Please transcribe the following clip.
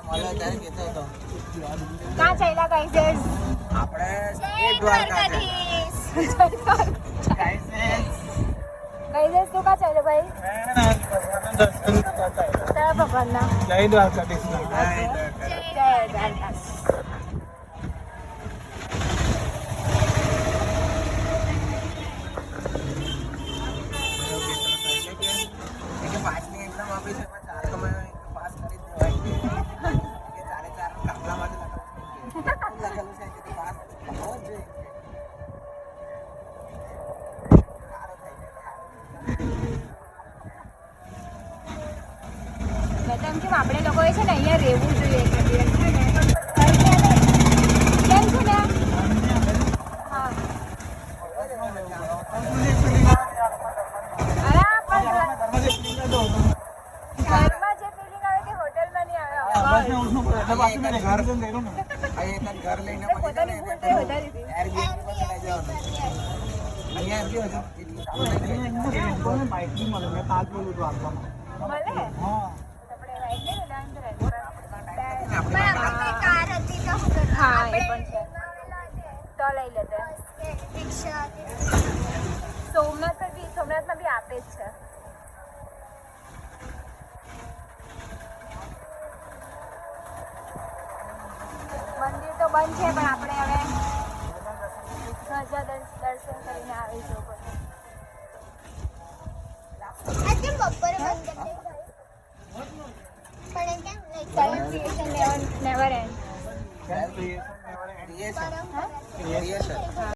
મળે ત્યારે કહેતો હતો. ક્યાં ચાલ્યા ગાઈઝ? આપણે એ દ્વારકા છે. ગાઈઝ તું ક્યાં ચાલ્યો ભાઈ? કયા ભગવાનના? જય દ્વારકાધીશ. જય દ્વારકાધીશ. પાસની એક્ઝામ આપી છે એમાં 4 તો મેં પાસ કરી જ દેવાય કે 4 કાપલામાં લખેલું છે કે પાસ થવો જ જોઈએ. મેં તો એમ કે આપણે લોકોએ છે ને અહીંયા રહેવું જોઈએ એક દિવસ છે ને. કેમ છે ને? હા. ઘરમાં જે ફિલિંગ આવે તે હોટલમાં નહીં આવે. ઘર લઈને પોતાની ભૂલ તો વધારી હતી. Airbnb પર લઈ જવાનું. અહીંયા એમ કે હજુ મળે? આપણે રાઈડ લઈને લેવાનું તો રેન્ટ. હા એ પણ છે. તો લઈ લેતે. સોમનાથમાં બી આપે જ છે. મંદિર તો બંધ છે પણ આપણે હવે ધજા દર્શન કરીને આવીશું પછી. Celebration never ends. creation.